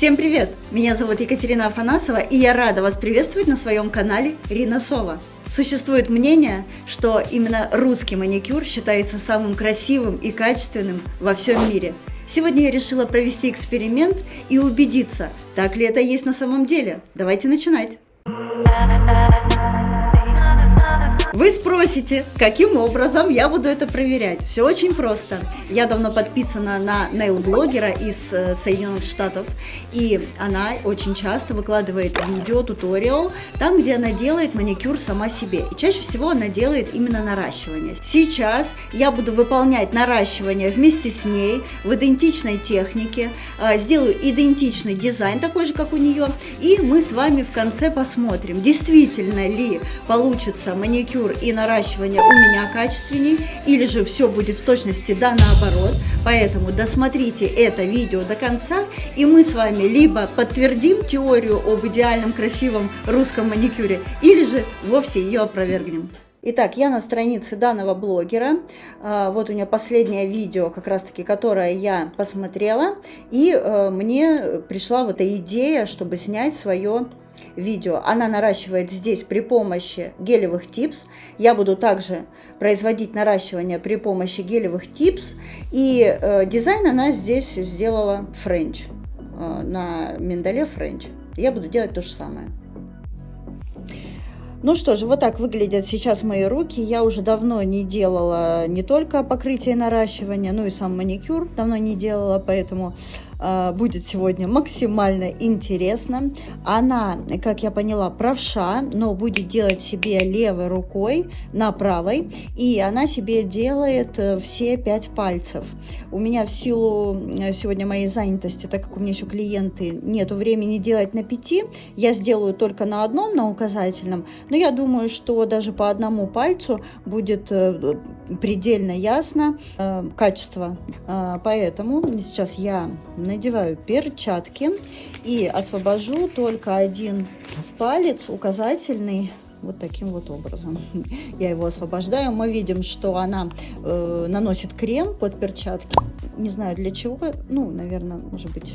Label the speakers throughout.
Speaker 1: Всем привет! Меня зовут Екатерина Афанасова, и я рада вас приветствовать на своем канале Рина Сова. Существует мнение, что именно русский маникюр считается самым красивым и качественным во всем мире. Сегодня я решила провести эксперимент и убедиться, так ли это есть на самом деле. Давайте начинать! Вы спросите, каким образом я буду это проверять? Все очень просто. Я давно подписана на нейл-блогера из Соединенных Штатов, и она очень часто выкладывает видео, туториал, там, где она делает маникюр сама себе. И чаще всего она делает именно наращивание. Сейчас я буду выполнять наращивание вместе с ней в идентичной технике, сделаю идентичный дизайн, такой же, как у нее, и мы с вами в конце посмотрим, действительно ли получится маникюр и наращивание у меня качественней, или же все будет в точности да наоборот. Поэтому досмотрите это видео до конца, и мы с вами либо подтвердим теорию об идеальном красивом русском маникюре, или же вовсе ее опровергнем. Итак, я на странице данного блогера. Вот у нее последнее видео, как раз таки, которое я посмотрела, и мне пришла вот эта идея, чтобы снять свое видео. Она наращивает здесь при помощи гелевых типс. Я буду также производить наращивание при помощи гелевых типс. И дизайн она здесь сделала French, на миндале French. Я буду делать то же самое. Ну что же, вот так выглядят сейчас мои руки. Я уже давно не делала не только покрытие и наращивание, но и сам маникюр давно не делала, поэтому будет сегодня максимально интересно. Она, как я поняла, правша, но будет делать себе левой рукой на правой, и она себе делает все 5 пальцев. У меня в силу сегодня моей занятости, так как у меня еще клиенты, нету времени делать на 5, я сделаю только на одном, на указательном, но я думаю, что даже по одному пальцу будет предельно ясно качество. Поэтому сейчас я надеваю перчатки и освобожу только один палец, указательный, вот таким вот образом. Я его освобождаю. Мы видим, что она наносит крем под перчатки. Не знаю для чего, ну, наверное, может быть,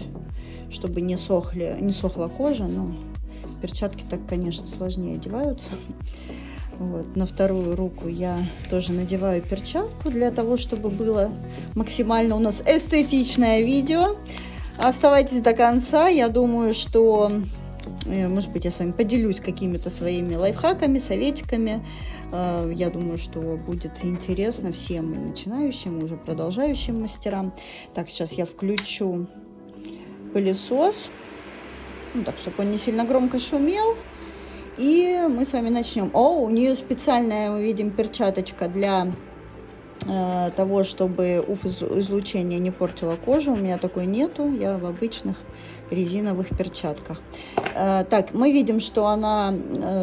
Speaker 1: чтобы не сохла кожа, но перчатки так, конечно, сложнее одеваются. Вот. На вторую руку я тоже надеваю перчатку для того, чтобы было максимально у нас эстетичное видео. Оставайтесь до конца. Я думаю, что, может быть, я с вами поделюсь какими-то своими лайфхаками, советиками. Я думаю, что будет интересно всем и начинающим, и уже продолжающим мастерам. Так, сейчас я включу пылесос, ну, так, чтобы он не сильно громко шумел. И мы с вами начнем. У нее специальная, мы видим, перчаточка для того, чтобы излучение не портило кожу. У меня такой нету, я в обычных резиновых перчатках. Так, мы видим, что она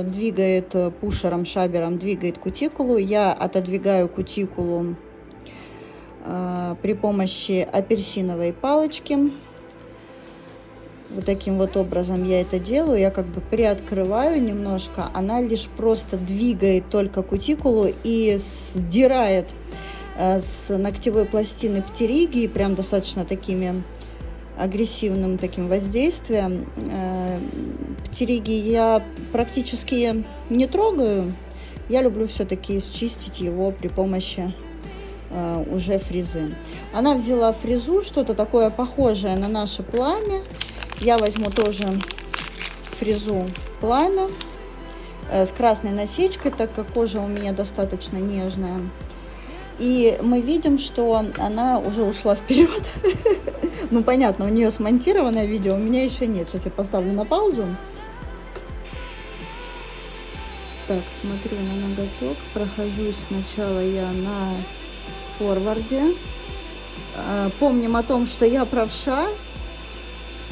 Speaker 1: двигает пушером, шабером, двигает кутикулу. Я отодвигаю кутикулу при помощи апельсиновой палочки. Вот таким вот образом я это делаю. Я как бы приоткрываю немножко. Она лишь просто двигает только кутикулу и сдирает с ногтевой пластины птеригии, прям достаточно такими агрессивным таким воздействием. Птеригии я практически не трогаю. Я люблю все-таки счистить его при помощи уже фрезы. Она взяла фрезу, что-то такое похожее на наше пламя. Я возьму тоже фрезу пламя с красной насечкой, так как кожа у меня достаточно нежная. И мы видим, что она уже ушла вперед. Ну, понятно, у нее смонтированное видео, у меня еще нет. Сейчас я поставлю на паузу. Так, смотрю на ноготок. Прохожусь сначала я на форварде. Помним о том, что я правша.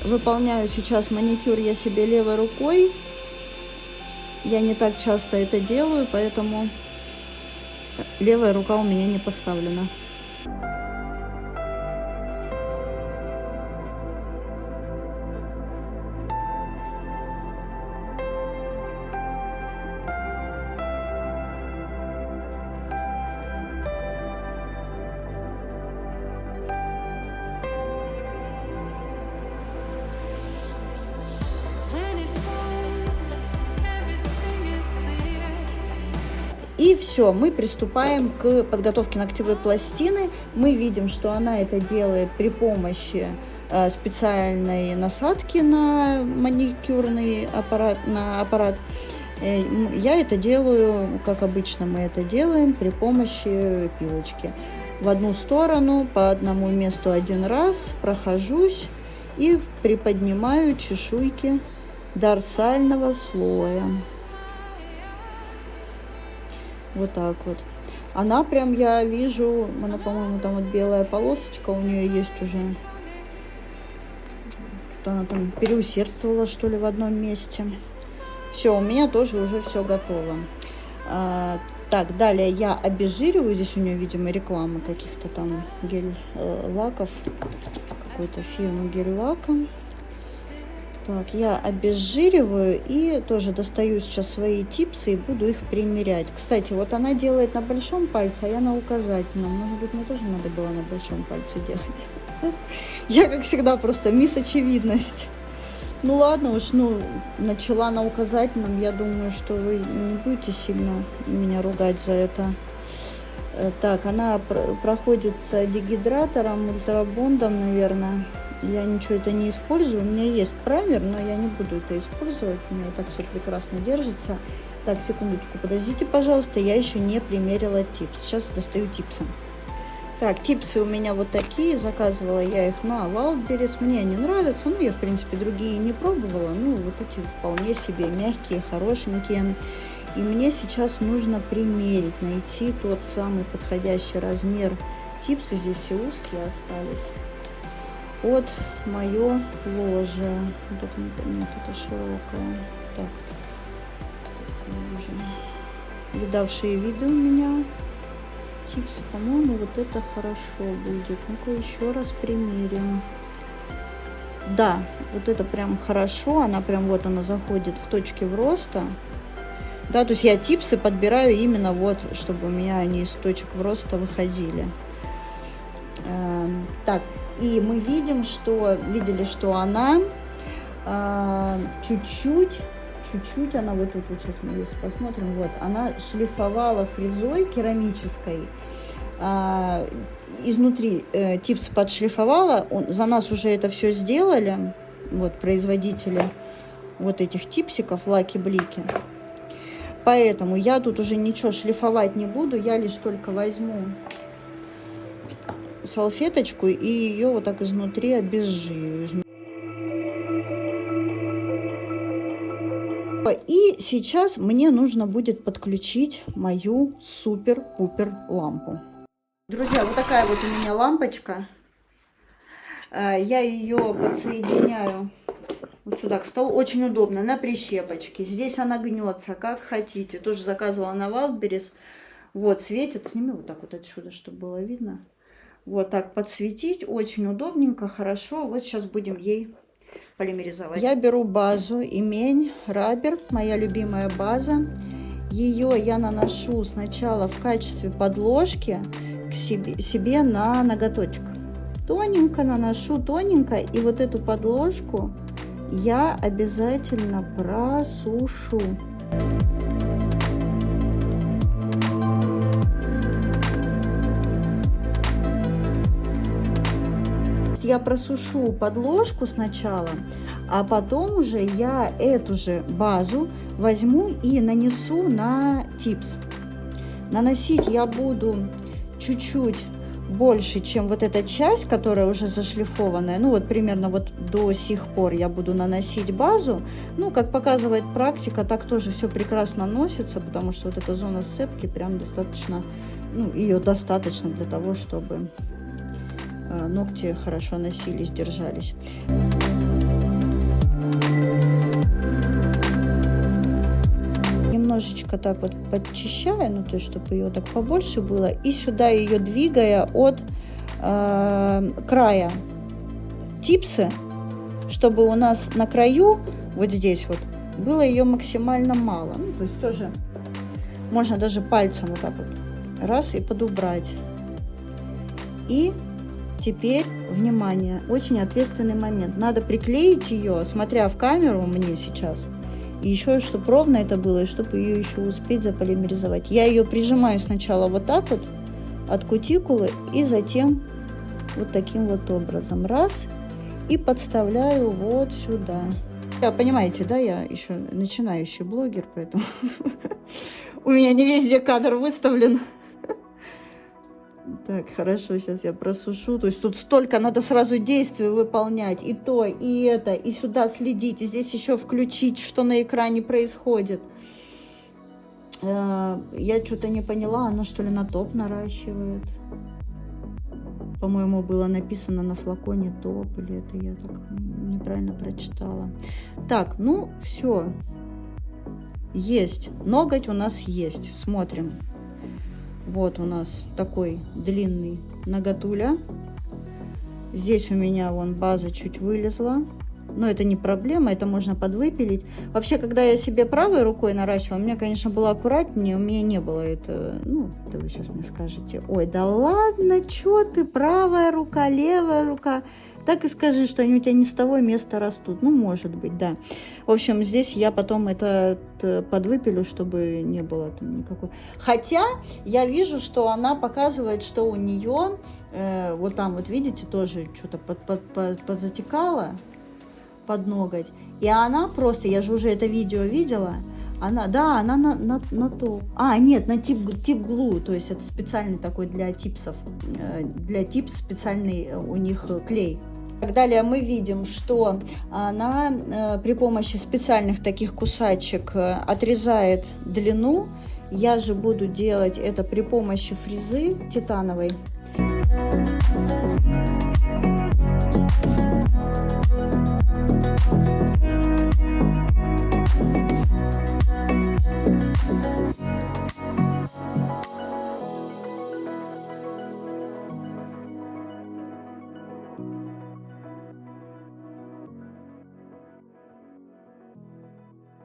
Speaker 1: Выполняю сейчас маникюр я себе левой рукой. Я не так часто это делаю, поэтому левая рука у меня не поставлена. И все, мы приступаем к подготовке ногтевой пластины. Мы видим, что она это делает при помощи специальной насадки на маникюрный аппарат, Я это делаю, как обычно мы это делаем, при помощи пилочки. В одну сторону, по одному месту один раз прохожусь и приподнимаю чешуйки дорсального слоя. Вот так вот. Она прям, я вижу, она, по-моему, там вот белая полосочка у нее есть уже. Что она там переусердствовала, что ли, в одном месте. Все, у меня тоже уже все готово. Так, далее я обезжириваю. Здесь у нее, видимо, реклама каких-то там гель-лаков. Какой-то фирмы гель-лака. Так, я обезжириваю и тоже достаю сейчас свои типсы и буду их примерять. Кстати, вот она делает на большом пальце, а я на указательном. Может быть, мне тоже надо было на большом пальце делать. Я, как всегда, просто мисс очевидность. Ну ладно уж, начала на указательном. Я думаю, что вы не будете сильно меня ругать за это. Так, она проходится дегидратором, ультрабондом, наверное. Я ничего это не использую. У меня есть праймер, но я не буду это использовать. У меня и так все прекрасно держится. Так, секундочку, подождите, пожалуйста. Я еще не примерила типс. Сейчас достаю типсы. Так, типсы у меня вот такие. Заказывала я их на Wildberries. Мне они нравятся. Ну, я, в принципе, другие не пробовала. Ну, вот эти вполне себе мягкие, хорошенькие. И мне сейчас нужно примерить, найти тот самый подходящий размер. Типсы здесь все узкие остались. Вот мое ложе. Вот это, нет, это широкое. Так. Видавшие виды у меня. Типсы, по-моему, вот это хорошо будет. Ну-ка еще раз примерим. Да, вот это прям хорошо. Она прям вот она заходит в точке роста. Да, то есть я типсы подбираю именно вот, чтобы у меня они из точек роста выходили. Так, и мы видели, что она чуть-чуть она вот тут, вот сейчас мы если посмотрим, вот, она шлифовала фрезой керамической, изнутри типс подшлифовала, за нас уже это все сделали, вот, производители вот этих типсиков, лаки-блики. Поэтому я тут уже ничего шлифовать не буду, я лишь только возьму салфеточку и ее вот так изнутри обезжирю. И сейчас мне нужно будет подключить мою супер-пупер лампу. Друзья, вот такая вот у меня лампочка. Я ее подсоединяю вот сюда к столу. Очень удобно, на прищепочке. Здесь она гнется, как хотите. Тоже заказывала на Wildberries. Вот, светит. Сними вот так вот отсюда, чтобы было видно. Вот так подсветить. Очень удобненько, хорошо. Вот сейчас будем ей полимеризовать. Я беру базу Имень Рабер, моя любимая база. Ее я наношу сначала в качестве подложки к себе на ноготочек. Тоненько наношу, тоненько. И вот эту подложку я обязательно просушу. Я просушу подложку сначала, а потом уже я эту же базу возьму и нанесу на типс. Наносить я буду чуть-чуть больше, чем вот эта часть, которая уже зашлифованная. Ну вот примерно вот до сих пор я буду наносить базу. Ну, как показывает практика, так тоже все прекрасно носится, потому что вот эта зона сцепки прям достаточно, ну, ее достаточно для того, чтобы ногти хорошо носились, держались. Немножечко так вот подчищаю, ну то есть чтобы ее так побольше было, и сюда ее двигая от края типсы, чтобы у нас на краю вот здесь вот было ее максимально мало. Ну, то есть тоже можно даже пальцем вот так вот раз и подубрать. И теперь, внимание, очень ответственный момент. Надо приклеить ее, смотря в камеру мне сейчас, И еще, чтобы ровно это было, и чтобы ее еще успеть заполимеризовать. Я ее прижимаю сначала вот так вот от кутикулы, и затем вот таким вот образом. Раз. И подставляю вот сюда. Понимаете, да, я еще начинающий блогер, поэтому у меня не везде кадр выставлен. Так, хорошо, сейчас я просушу. То есть тут столько надо сразу действий выполнять. И то, и это, и сюда следить. И здесь еще включить, что на экране происходит. Я что-то не поняла, она что ли на топ наращивает? По-моему, было написано на флаконе топ, или это я так неправильно прочитала. Так, ну все. Есть. Ноготь у нас есть. Смотрим. Вот у нас такой длинный ноготуля. Здесь у меня вон база чуть вылезла. Но это не проблема, это можно подвыпилить. Вообще, когда я себе правой рукой наращивала, у меня, конечно, было аккуратнее, у меня не было это... Ну, это вы сейчас мне скажете: ой, да ладно, что ты, правая рука, левая рука. Так и скажи, что они у тебя не с того места растут. Ну, может быть, да. В общем, здесь я потом это подвыпилю, чтобы не было там никакой... Хотя я вижу, что она показывает, что у нее вот там, вот видите, тоже что-то подзатекало под ноготь. И она просто, я же уже это видео видела, она, да, она на то. А, нет, на тип глу, то есть это специальный такой для типсов, для типс специальный у них клей. Далее мы видим, что она при помощи специальных таких кусачек отрезает длину. Я же буду делать это при помощи фрезы титановой.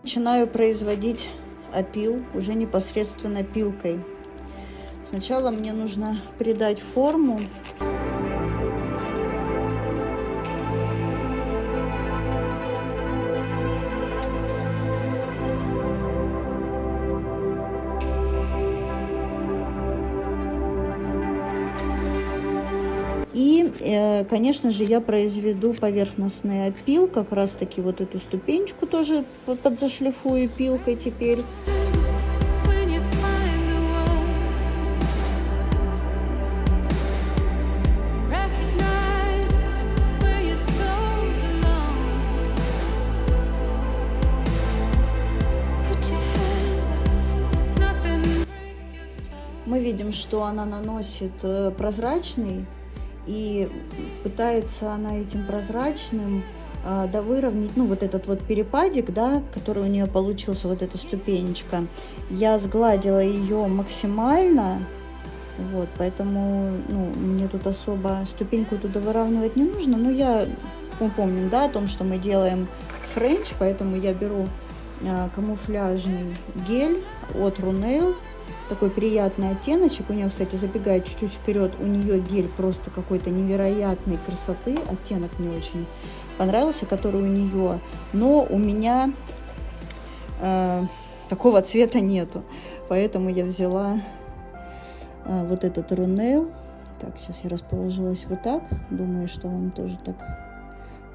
Speaker 1: Начинаю производить опил уже непосредственно пилкой. Сначала мне нужно придать форму. И, конечно же, я произведу поверхностный опил, как раз таки вот эту ступенечку тоже подзашлифую пилкой теперь. Мы видим, что она наносит прозрачный, и пытается она этим прозрачным выровнять, ну, вот этот вот перепадик, да, который у нее получился, вот эта ступенечка. Я сгладила ее максимально, вот, поэтому, ну, мне тут особо ступеньку туда выравнивать не нужно, но мы помним, да, о том, что мы делаем френч, поэтому я беру камуфляжный гель от Runel. Такой приятный оттеночек. У нее, кстати, забегая чуть-чуть вперед, у нее гель просто какой-то невероятной красоты. Оттенок мне очень понравился, который у нее. Но у меня такого цвета нету. Поэтому я взяла вот этот Runel. Так, сейчас я расположилась вот так. Думаю, что вам тоже так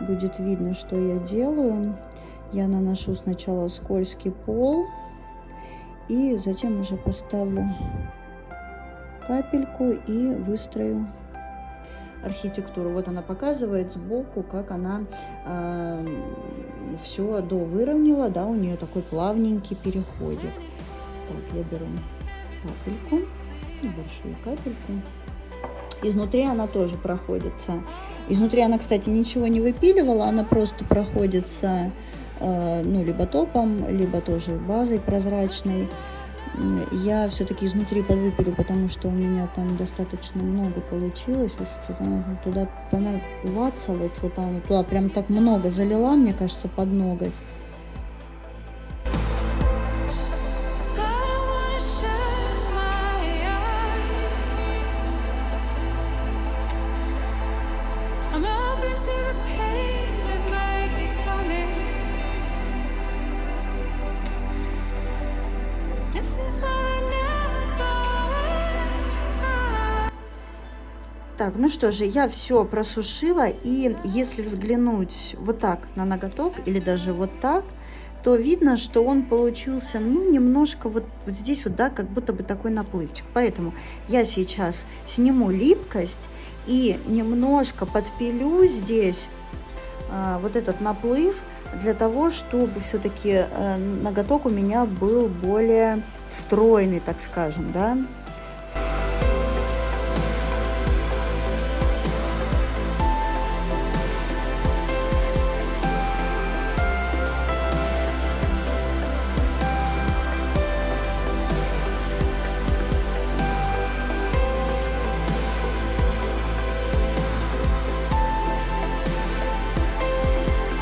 Speaker 1: будет видно, что я делаю. Я наношу сначала скользкий пол. И затем уже поставлю капельку и выстрою архитектуру. Вот она показывает сбоку, как она все довыровняла, да, у нее такой плавненький переходик. Так, я беру капельку, небольшую капельку. Изнутри она тоже проходится. Изнутри она, кстати, ничего не выпиливала, она просто проходится, ну, либо топом, либо тоже базой прозрачной. Я все-таки изнутри подвыпилю, потому что у меня там достаточно много получилось. Вот что-то она туда понавацала, что-то она туда прям так много залила, мне кажется, под ноготь. Так, ну что же, я все просушила, и если взглянуть вот так на ноготок или даже вот так, то видно, что он получился, ну, немножко вот здесь вот, да, как будто бы такой наплывчик. Поэтому я сейчас сниму липкость и немножко подпилю здесь вот этот наплыв для того, чтобы все-таки ноготок у меня был более стройный, так скажем, да.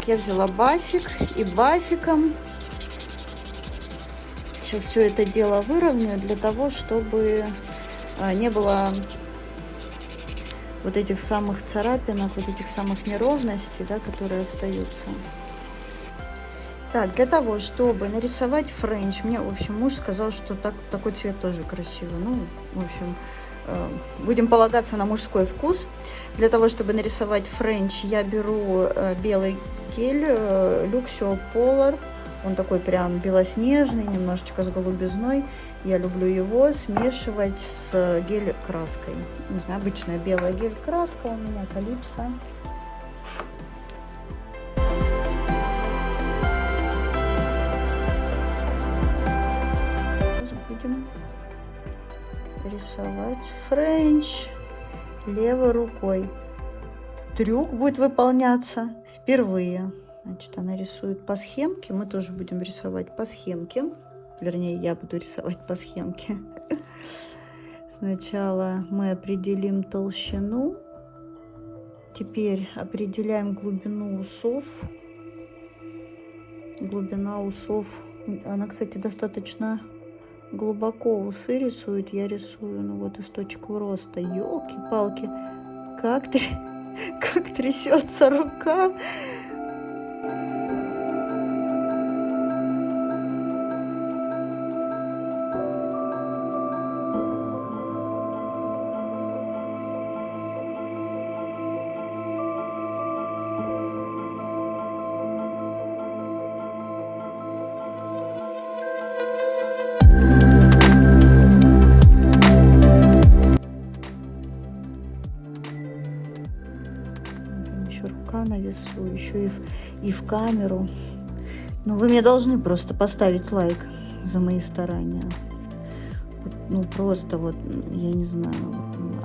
Speaker 1: Я взяла бафик и бафиком сейчас все это дело выровняю для того, чтобы не было вот этих самых царапинок, вот этих самых неровностей, да, которые остаются. Так, для того, чтобы нарисовать френч, мне, в общем, муж сказал, что такой цвет тоже красивый. Ну, в общем, будем полагаться на мужской вкус. Для того, чтобы нарисовать френч, я беру белый гель Luxio Polar. Он такой прям белоснежный, немножечко с голубизной. Я люблю его смешивать с гель-краской. Не знаю, обычная белая гель-краска у меня, Калипсо. Будем рисовать френч левой рукой. Трюк будет выполняться впервые. Значит, она рисует по схемке. Мы тоже будем рисовать по схемке. Вернее, я буду рисовать по схемке. Сначала мы определим толщину. Теперь определяем глубину усов. Глубина усов. Она, кстати, достаточно глубоко усы рисует. Я рисую, ну вот, из точку роста. Ёлки-палки. Как трясется рука. Рука на весу, еще и в камеру. Ну, вы мне должны просто поставить лайк за мои старания. Ну, просто вот, я не знаю,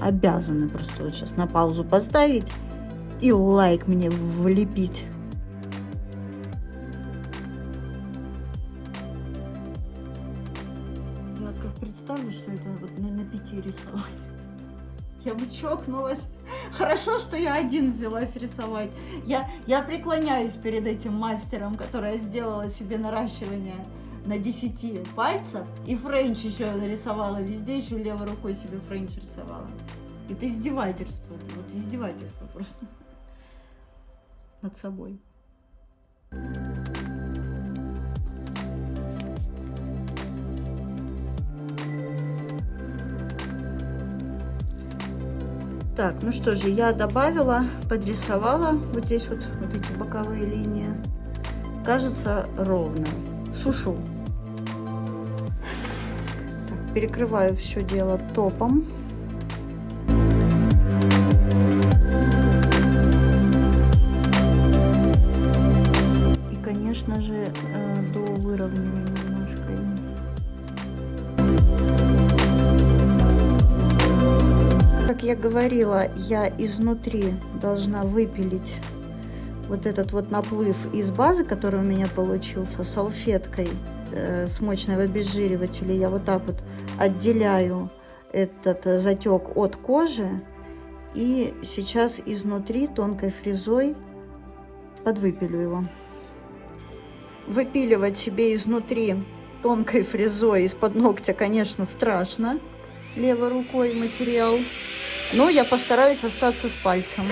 Speaker 1: обязаны просто вот сейчас на паузу поставить и лайк мне влепить. Я как представлю, что это вот на 5 рисовать. Я бы чокнулась. Хорошо, что я один взялась рисовать. Я преклоняюсь перед этим мастером, которая сделала себе наращивание на 10 пальцев. И френч еще нарисовала везде, еще левой рукой себе френч рисовала. Это издевательство. Вот издевательство просто над собой. Так, ну что же, я добавила, подрисовала вот здесь вот эти боковые линии. Кажется ровно. Сушу. Так, перекрываю все дело топом. И, конечно же, до выровнивания немножко. Как я говорила, я изнутри должна выпилить вот этот вот наплыв из базы, который у меня получился, салфеткой с мощного обезжиривателя. Я вот так вот отделяю этот затек от кожи и сейчас изнутри тонкой фрезой подвыпилю его. Выпиливать себе изнутри тонкой фрезой из-под ногтя, конечно, страшно, левой рукой материал. Но я постараюсь остаться с пальцем.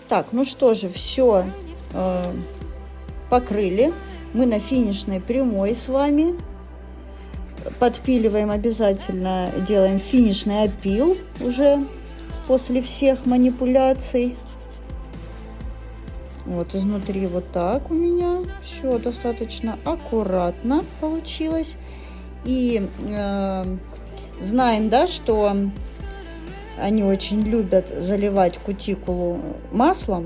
Speaker 1: Так, ну что же, все покрыли. Мы на финишной прямой с вами. Подпиливаем обязательно, делаем финишный опил уже после всех манипуляций. Вот изнутри вот так у меня все достаточно аккуратно получилось. И знаем, да, что они очень любят заливать кутикулу маслом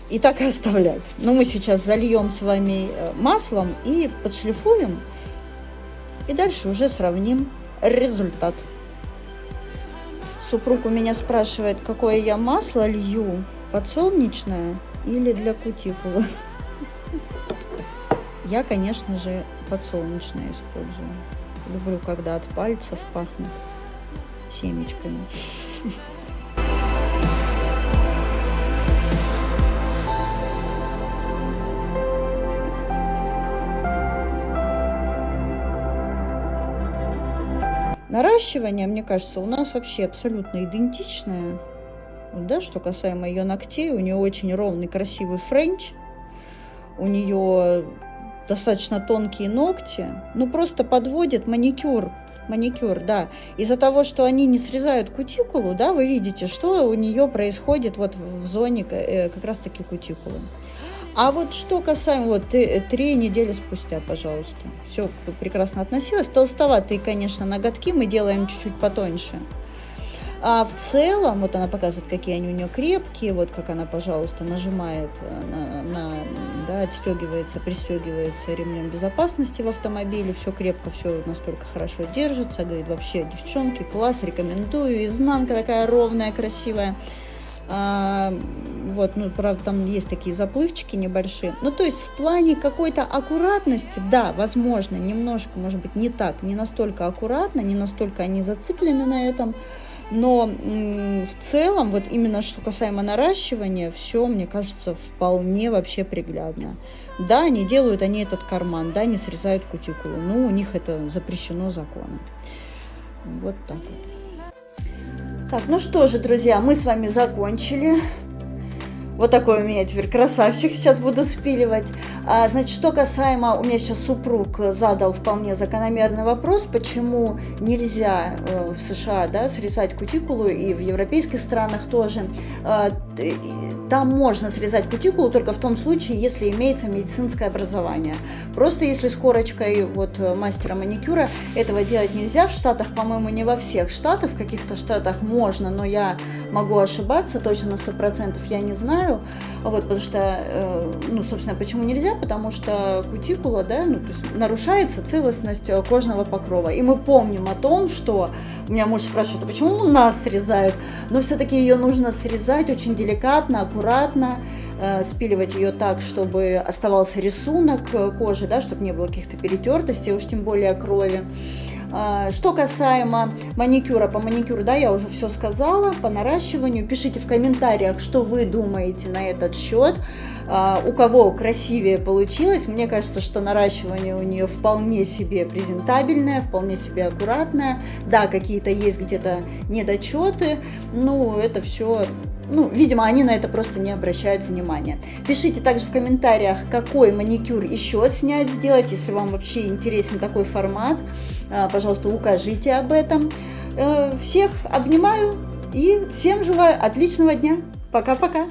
Speaker 1: и так и оставлять. Но мы сейчас зальем с вами маслом и подшлифуем. И дальше уже сравним результат. Супруг у меня спрашивает, какое я масло лью, подсолнечное или для кутикулы. Я, конечно же, подсолнечное использую. Люблю, когда от пальцев пахнет семечками. Наращивание, мне кажется, у нас вообще абсолютно идентичное. Да, что касаемо ее ногтей, у нее очень ровный, красивый френч. У нее достаточно тонкие ногти. Ну, просто подводит маникюр. Маникюр, да. Из-за того, что они не срезают кутикулу, да, вы видите, что у нее происходит вот в зоне как раз-таки кутикулы. А вот что касаемо, вот 3 недели спустя, пожалуйста, все прекрасно относилось. Толстоватые, конечно, ноготки мы делаем чуть-чуть потоньше. А в целом, вот она показывает, какие они у нее крепкие, вот как она, пожалуйста, нажимает, да, отстегивается, пристегивается ремнем безопасности в автомобиле, все крепко, все настолько хорошо держится, говорит, вообще, девчонки, класс, рекомендую, изнанка такая ровная, красивая. Вот, ну, правда, там есть такие заплывчики небольшие. Ну, то есть в плане какой-то аккуратности, да, возможно, немножко, может быть, не так, не настолько аккуратно, не настолько они зациклены на этом. Но в целом, вот именно что касаемо наращивания, все, мне кажется, вполне вообще приглядно. Да, не делают они этот карман, да, не срезают кутикулу. Ну, у них это запрещено законом. Вот так вот. Так, ну что же, друзья, мы с вами закончили. Вот такой у меня теперь красавчик, сейчас буду спиливать. Значит, что касаемо, у меня сейчас супруг задал вполне закономерный вопрос, почему нельзя в США, да, срезать кутикулу, и в европейских странах тоже. Там можно срезать кутикулу только в том случае, если имеется медицинское образование. Просто если с корочкой вот мастера маникюра этого делать нельзя. В Штатах, по-моему, не во всех штатах, в каких-то штатах можно, но я могу ошибаться, точно на 100% я не знаю. Вот, потому что, ну, собственно, почему нельзя? Потому что кутикула, да, ну, то есть нарушается целостность кожного покрова. И мы помним о том, что у меня муж спрашивает, а почему у нас срезают? Но все-таки ее нужно срезать очень деликатно, аккуратно, спиливать ее так, чтобы оставался рисунок кожи, да, чтобы не было каких-то перетертостей, уж тем более крови. Что касаемо маникюра, по маникюру, да, я уже все сказала, по наращиванию. Пишите в комментариях, что вы думаете на этот счет, у кого красивее получилось. Мне кажется, что наращивание у нее вполне себе презентабельное, вполне себе аккуратное. Да, какие-то есть где-то недочеты, ну, это все... Ну, видимо, они на это просто не обращают внимания. Пишите также в комментариях, какой маникюр еще снять, сделать, если вам вообще интересен такой формат. Пожалуйста, укажите об этом. Всех обнимаю и всем желаю отличного дня. Пока-пока.